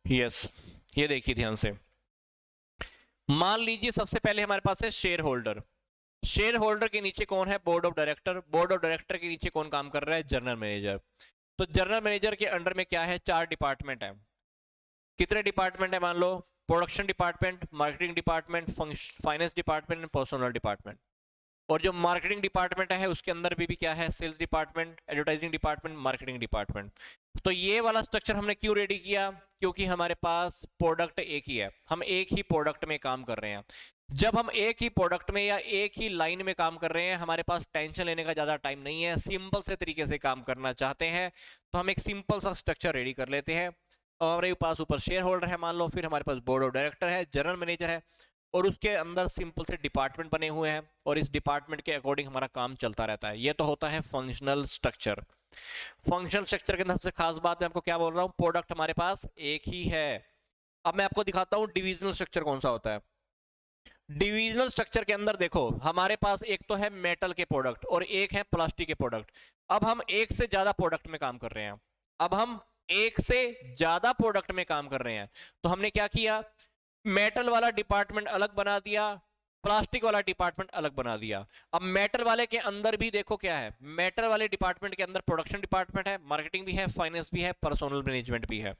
Yes, ये देखिए ध्यान से। मान लीजिए सबसे पहले हमारे पास है शेयर होल्डर। शेयर होल्डर के नीचे कौन है? Board of director. Board of director के नीचे कौन काम कर रहा है? General manager. तो जनरल मैनेजर के अंडर में क्या है? 4 डिपार्टमेंट है। कितने डिपार्टमेंट है? मान लो production department, marketing department, finance department and personal department. और जो मार्केटिंग डिपार्टमेंट है उसके अंदर भी क्या है? Sales department, advertising department, marketing department. तो ये वाला स्ट्रक्चर हमने क्यों रेडी किया? क्योंकि हमारे पास प्रोडक्ट एक ही है, हम एक ही प्रोडक्ट में काम कर रहे हैं। जब हम एक ही प्रोडक्ट में या एक ही लाइन में काम कर रहे हैं, हमारे पास टेंशन लेने का ज्यादा टाइम नहीं है, सिंपल से तरीके से काम करना चाहते हैं, तो हम एक सिंपल सा स्ट्रक्चर रेडी कर लेते हैं। और हमारे पास ऊपर शेयर होल्डर है मान लो, फिर हमारे पास बोर्ड ऑफ डायरेक्टर है, जनरल मैनेजर है, और उसके अंदर सिंपल से डिपार्टमेंट बने हुए हैं, और इस डिपार्टमेंट के अकॉर्डिंग हमारा काम चलता रहता है। ये तो होता है फंक्शनल स्ट्रक्चर। फंक्शनल स्ट्रक्चर के अंदर सबसे खास बात मैं आपको क्या बोल रहा हूँ? प्रोडक्ट हमारे पास एक ही है। अब मैं आपको दिखाता हूँ डिविजनल स्ट्रक्चर कौन सा होता है। डिविजनल स्ट्रक्चर के अंदर देखो हमारे पास एक तो है मेटल के प्रोडक्ट और एक है प्लास्टिक के प्रोडक्ट। अब हम एक से ज्यादा प्रोडक्ट में काम कर रहे हैं। अब हम एक से ज्यादा प्रोडक्ट में काम कर रहे हैं, तो हमने क्या किया? मेटल वाला डिपार्टमेंट अलग बना दिया, प्लास्टिक वाला डिपार्टमेंट अलग बना दिया। अब मेटल वाले के अंदर भी देखो क्या है? मेटल वाले डिपार्टमेंट के अंदर प्रोडक्शन डिपार्टमेंट है, मार्केटिंग भी है, फाइनेंस भी है, पर्सनल मैनेजमेंट भी है।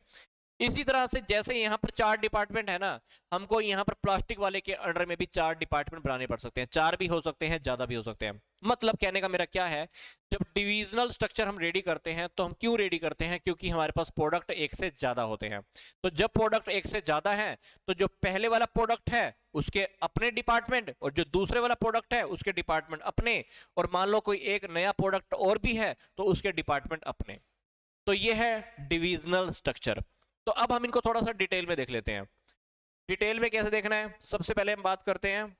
इसी तरह से जैसे यहाँ पर 4 डिपार्टमेंट है ना, हमको यहाँ पर प्लास्टिक वाले के अंडर में भी 4 डिपार्टमेंट बनाने पड़ सकते हैं। 4 भी हो सकते हैं, ज्यादा भी हो सकते हैं। मतलब कहने का मेरा क्या है, जब डिविजनल स्ट्रक्चर हम रेडी करते हैं तो हम क्यों रेडी करते हैं? क्योंकि हमारे पास प्रोडक्ट एक से ज्यादा होते हैं। तो जब प्रोडक्ट एक से ज्यादा है, तो जो पहले वाला प्रोडक्ट है उसके अपने डिपार्टमेंट, और जो दूसरे वाला प्रोडक्ट है उसके डिपार्टमेंट अपने, और मान लो कोई एक नया प्रोडक्ट और भी है तो उसके डिपार्टमेंट अपने। तो ये है डिविजनल स्ट्रक्चर। तो अब हम इनको थोड़ा सा डिटेल में देख लेते हैं। डिटेल में कैसे देखना है? सबसे पहले हम बात करते हैं,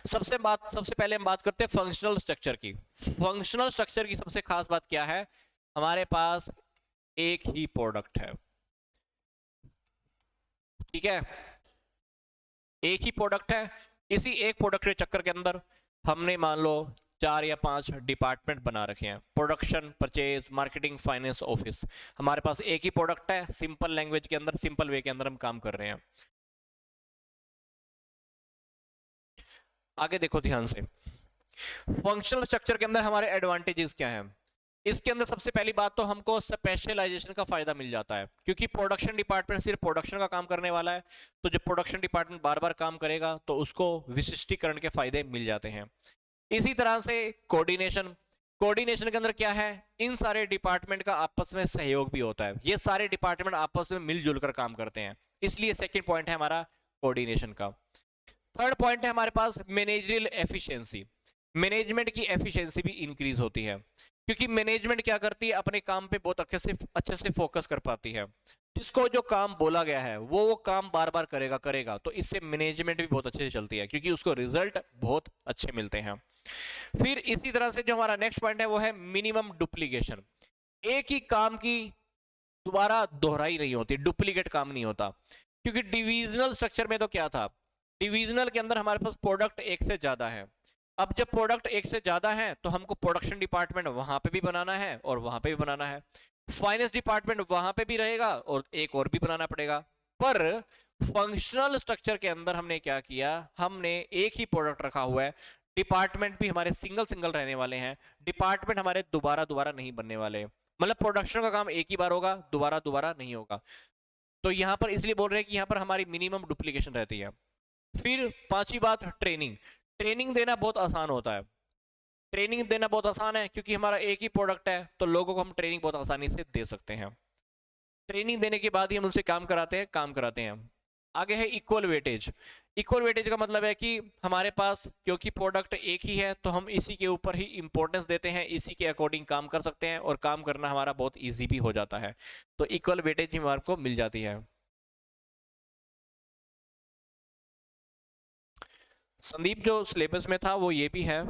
सबसे पहले हम बात करते हैं फंक्शनल स्ट्रक्चर की। फंक्शनल स्ट्रक्चर की सबसे खास बात क्या है? हमारे पास एक ही प्रोडक्ट है, ठीक है, एक ही प्रोडक्ट है। इसी एक प्रोडक्ट के चक्कर के अंदर हमने मान लो 4 या 5 डिपार्टमेंट बना रखे हैं, production, purchase, marketing, finance, office. हमारे पास एक ही प्रोडक्ट है, सिंपल लैंग्वेज के अंदर, सिंपल वे के अंदर हम काम कर रहे हैं। आगे देखो ध्यान से, फंक्शनल स्ट्रक्चर के अंदर हमारे एडवांटेजेस क्या हैं? इसके अंदर सबसे पहली बात तो हमको स्पेशलाइजेशन का फायदा मिल जाता है, क्योंकि प्रोडक्शन डिपार्टमेंट सिर्फ प्रोडक्शन का काम करने वाला है, तो जब प्रोडक्शन डिपार्टमेंट बार बार काम करेगा तो उसको विशिष्टीकरण के फायदे मिल जाते हैं। इसी तरह से कोऑर्डिनेशन, कोऑर्डिनेशन के अंदर क्या है? इन सारे डिपार्टमेंट का आपस में सहयोग भी होता है, ये सारे डिपार्टमेंट आपस में मिलजुल कर काम करते हैं, इसलिए सेकंड पॉइंट है हमारा कोऑर्डिनेशन का। थर्ड पॉइंट है हमारे पास मैनेजरियल एफिशिएंसी। मैनेजमेंट की एफिशिएंसी भी इंक्रीज होती है, क्योंकि मैनेजमेंट क्या करती है? अपने काम पे बहुत अच्छे से फोकस कर पाती है। जिसको जो काम बोला गया है वो काम बार बार करेगा, तो इससे मैनेजमेंट भी बहुत अच्छे से चलती है, क्योंकि उसको रिजल्ट बहुत अच्छे मिलते हैं। फिर इसी तरह से जो हमारा नेक्स्ट पॉइंट है वो है मिनिमम डुप्लीकेशन। एक ही काम की दोबारा दोहराई नहीं होती, डुप्लीकेट काम नहीं होता। क्योंकि डिविजनल स्ट्रक्चर में तो क्या था? डिविजनल के अंदर हमारे पास प्रोडक्ट एक से ज्यादा है। अब जब प्रोडक्ट एक से ज्यादा है तो हमको प्रोडक्शन डिपार्टमेंट वहां पे भी बनाना है और वहां पे भी बनाना है, फाइनेंस डिपार्टमेंट वहां पे भी रहेगा और एक और भी बनाना पड़ेगा। पर फंक्शनल स्ट्रक्चर के अंदर हमने क्या किया? हमने एक ही प्रोडक्ट रखा हुआ है, डिपार्टमेंट भी हमारे सिंगल सिंगल रहने वाले हैं, डिपार्टमेंट हमारे दोबारा दोबारा नहीं बनने वाले। मतलब प्रोडक्शन का काम एक ही बार होगा, दोबारा दोबारा नहीं होगा। तो यहां पर इसलिए बोल रहे हैं कि यहां पर हमारी मिनिमम डुप्लीकेशन रहती है। फिर पांचवी बात, ट्रेनिंग। ट्रेनिंग देना बहुत आसान होता है। ट्रेनिंग देना बहुत आसान है क्योंकि हमारा एक ही प्रोडक्ट है, तो लोगों को हम ट्रेनिंग बहुत आसानी से दे सकते हैं। ट्रेनिंग देने के बाद ही हम उनसे काम कराते हैं। आगे है इक्वल वेटेज। इक्वल वेटेज का मतलब है कि हमारे पास क्योंकि प्रोडक्ट एक ही है तो हम इसी के ऊपर ही इंपॉर्टेंस देते हैं, इसी के अकॉर्डिंग काम कर सकते हैं और काम करना हमारा बहुत इजी भी हो जाता है। तो इक्वल वेटेज हमारे को मिल जाती है। संदीप जो सिलेबस में था वो ये भी है,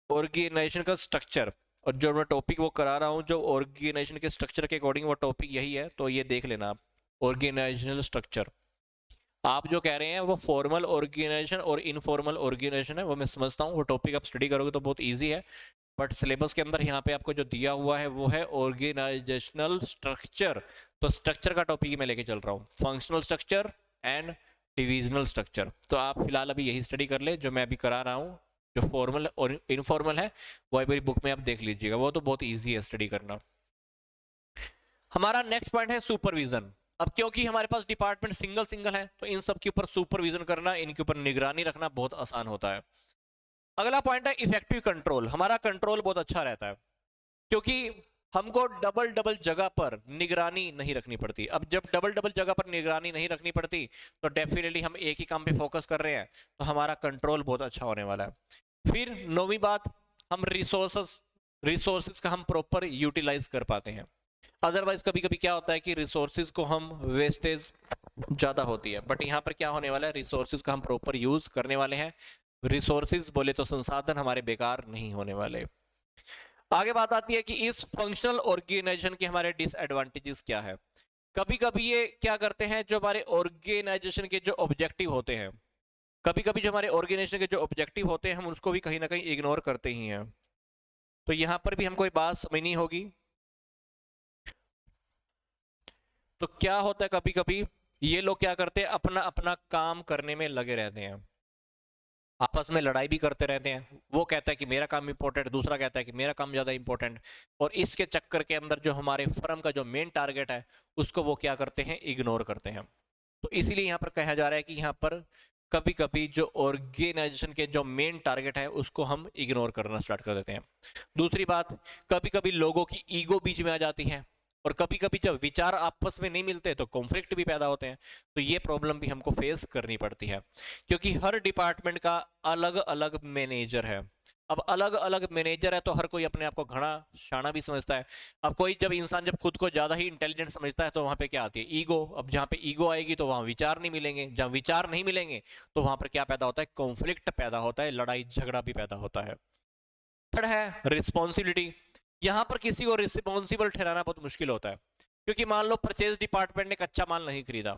ऑर्गेनाइजेशन का स्ट्रक्चर, और जो मैं टॉपिक वो करा रहा हूँ जो ऑर्गेनाइजेशन के स्ट्रक्चर के अकॉर्डिंग वो टॉपिक यही है, तो ये देख लेना आप। ऑर्गेनाइजेशनल स्ट्रक्चर आप जो कह रहे हैं वो फॉर्मल ऑर्गेनाइजेशन और इनफॉर्मल ऑर्गेनाइजेशन है, वो मैं समझता हूँ, वो टॉपिक आप स्टडी करोगे तो बहुत ईजी है, बट सिलेबस के अंदर यहाँ पे आपको जो दिया हुआ है वो है ऑर्गेनाइजेशनल स्ट्रक्चर। तो स्ट्रक्चर का टॉपिक ही मैं लेके चल रहा हूँ, functional structure and divisional structure. तो आप फिलहाल अभी यही स्टडी कर ले जो मैं अभी करा रहा हूँ। जो फॉर्मल और इनफॉर्मल है वो मेरी बुक में आप देख लीजिएगा, वो तो बहुत ईजी है स्टडी करना। हमारा नेक्स्ट पॉइंट है सुपरविजन। अब क्योंकि हमारे पास डिपार्टमेंट सिंगल सिंगल है तो इन सब के ऊपर सुपरविजन करना, इनके ऊपर निगरानी रखना बहुत आसान होता है। अगला पॉइंट है इफेक्टिव कंट्रोल। हमारा कंट्रोल बहुत अच्छा रहता है क्योंकि हमको डबल डबल जगह पर निगरानी नहीं रखनी पड़ती। अब जब डबल डबल जगह पर निगरानी नहीं रखनी पड़ती तो डेफिनेटली हम एक ही काम पे फोकस कर रहे हैं, तो हमारा कंट्रोल बहुत अच्छा होने वाला है। फिर नौवीं बात, हम रिसोर्सेज का हम प्रॉपर यूटिलाइज कर पाते हैं। अदरवाइज कभी कभी क्या होता है कि रिसोर्सेज को हम वेस्टेज ज्यादा होती है, बट यहाँ पर क्या होने वाला है, रिसोर्सेज का हम प्रॉपर यूज करने वाले हैं। रिसोर्सेज बोले तो संसाधन हमारे बेकार नहीं होने वाले। आगे बात आती है कि इस फंक्शनल ऑर्गेनाइजेशन के हमारे डिसएडवांटेजेस क्या है। कभी कभी ये क्या करते हैं, जो हमारे ऑर्गेनाइजेशन के जो ऑब्जेक्टिव होते हैं, कभी कभी जो हमारे ऑर्गेनाइजेशन के जो ऑब्जेक्टिव होते हैं हम उसको भी कहीं ना कहीं इग्नोर करते ही हैं। तो यहां पर भी हमको एक बात समझनी होगी। तो क्या होता है, कभी कभी ये लोग क्या करते हैं, अपना अपना काम करने में लगे रहते हैं, आपस में लड़ाई भी करते रहते हैं। वो कहता है कि मेरा काम इंपॉर्टेंट, दूसरा कहता है कि मेरा काम ज्यादा इंपॉर्टेंट, और इसके चक्कर के अंदर जो हमारे फर्म का जो मेन टारगेट है उसको वो क्या करते हैं, इग्नोर करते हैं। तो इसीलिए यहाँ पर कहा जा रहा है कि यहाँ पर कभी कभी जो ऑर्गेनाइजेशन के जो मेन टारगेट है उसको हम इग्नोर करना स्टार्ट कर देते हैं। दूसरी बात, कभी कभी लोगों की ईगो बीच में आ जाती है, और कभी कभी जब विचार आपस में नहीं मिलते तो कॉन्फ्लिक्ट भी पैदा होते हैं। तो ये प्रॉब्लम भी हमको फेस करनी पड़ती है क्योंकि हर डिपार्टमेंट का अलग अलग मैनेजर है। अब अलग अलग मैनेजर है तो हर कोई अपने आप को घना शाना भी समझता है। अब कोई जब इंसान जब खुद को ज्यादा ही इंटेलिजेंट समझता है तो वहां पे क्या आती है, ईगो। अब जहाँ पे ईगो आएगी तो वहां विचार नहीं मिलेंगे, जहाँ विचार नहीं मिलेंगे तो वहां पर क्या पैदा होता है, कॉन्फ्लिक्ट पैदा होता है, लड़ाई झगड़ा भी पैदा होता है। थर्ड है रिस्पॉन्सिबिलिटी। यहां पर किसी को रिस्पॉन्सिबल ठहराना बहुत मुश्किल होता है क्योंकि मान लो परचेज डिपार्टमेंट ने कच्चा माल नहीं खरीदा,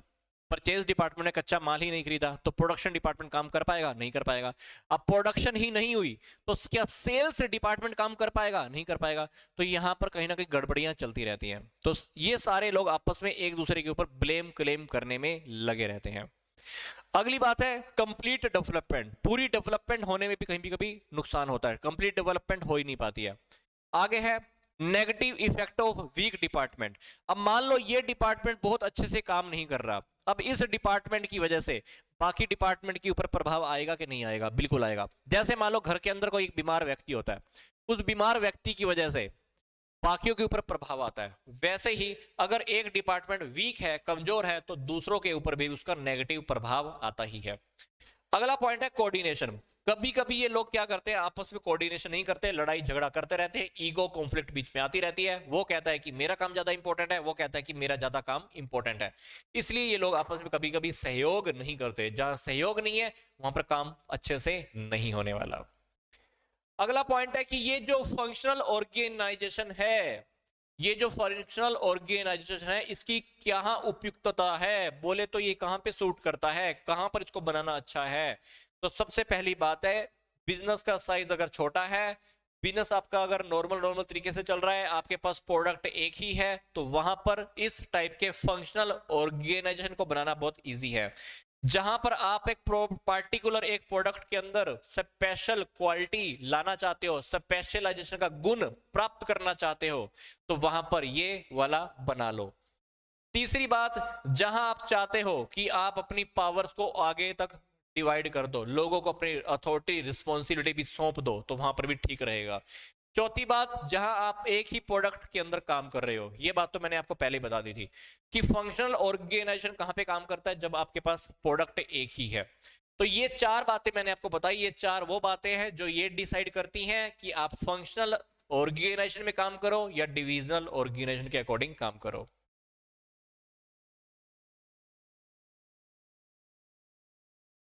परचेज डिपार्टमेंट ने कच्चा माल ही नहीं खरीदा तो प्रोडक्शन डिपार्टमेंट काम कर पाएगा, नहीं कर पाएगा। अब प्रोडक्शन ही नहीं हुई तो क्या सेल्स डिपार्टमेंट काम कर पाएगा, नहीं कर पाएगा। तो यहां पर कहीं ना कहीं गड़बड़ियां चलती रहती हैं। तो ये सारे लोग आपस में एक दूसरे के ऊपर ब्लेम क्लेम करने में लगे रहते हैं। अगली बात है कंप्लीट डेवलपमेंट। पूरी डेवलपमेंट होने में भी कहीं भी कभी नुकसान होता है, कंप्लीट डेवलपमेंट हो ही नहीं पाती है। आगे है negative effect of weak department. अब मान लो ये डिपार्टमेंट बहुत अच्छे से काम नहीं कर रहा, अब इस डिपार्टमेंट की वजह से बाकी डिपार्टमेंट के ऊपर प्रभाव आएगा कि नहीं आएगा, बिल्कुल आएगा। जैसे मान लो घर के अंदर कोई एक बीमार व्यक्ति होता है, उस बीमार व्यक्ति की वजह से बाकियों के ऊपर प्रभाव आता है। वैसे ही अगर एक डिपार्टमेंट वीक है, कमजोर है, तो दूसरों के ऊपर भी उसका नेगेटिव प्रभाव आता ही है। अगला पॉइंट है कोऑर्डिनेशन। कभी कभी ये लोग क्या करते हैं, आपस में कोऑर्डिनेशन नहीं करते, लड़ाई झगड़ा करते रहते हैं, ईगो कॉन्फ्लिक्ट बीच में आती रहती है। वो कहता है कि मेरा काम ज्यादा इंपॉर्टेंट है, वो कहता है कि मेरा ज्यादा काम इंपॉर्टेंट है। इसलिए ये लोग आपस में कभी कभी सहयोग नहीं करते। जहां सहयोग नहीं है वहां पर काम अच्छे से नहीं होने वाला। अगला पॉइंट है कि ये जो फंक्शनल ऑर्गेनाइजेशन है, ये जो फंक्शनल ऑर्गेनाइजेशन है इसकी क्या उपयुक्तता है, बोले तो ये कहां पे सूट करता है, कहां पर इसको बनाना अच्छा है। तो सबसे पहली बात है, बिजनेस का साइज अगर छोटा है, बिजनेस आपका अगर नॉर्मल तरीके से चल रहा है, आपके पास प्रोडक्ट एक ही है, तो वहां पर इस टाइप के फंक्शनल ऑर्गेनाइजेशन को बनाना बहुत इजी है। जहां पर आप एक पार्टिकुलर एक प्रोडक्ट के अंदर स्पेशल क्वालिटी लाना चाहते हो, स्पेशलाइजेशन का गुण प्राप्त करना चाहते हो, तो वहां पर ये वाला बना लो। तीसरी बात, जहां आप चाहते हो कि आप अपनी पावर्स को आगे तक डिवाइड कर दो, लोगों को अपनी अथॉरिटी रिस्पॉन्सिबिलिटी भी सौंप दो, तो वहां पर भी ठीक रहेगा। चौथी बात, जहां आप एक ही प्रोडक्ट के अंदर काम कर रहे हो, ये बात तो मैंने आपको पहले ही बता दी थी कि फंक्शनल ऑर्गेनाइजेशन कहां पे काम करता है, जब आपके पास प्रोडक्ट एक ही है। तो ये चार बातें मैंने आपको बताई, ये चार वो बातें हैं जो ये डिसाइड करती हैं कि आप फंक्शनल ऑर्गेनाइजेशन में काम करो या डिविजनल ऑर्गेनाइजेशन के अकॉर्डिंग काम करो।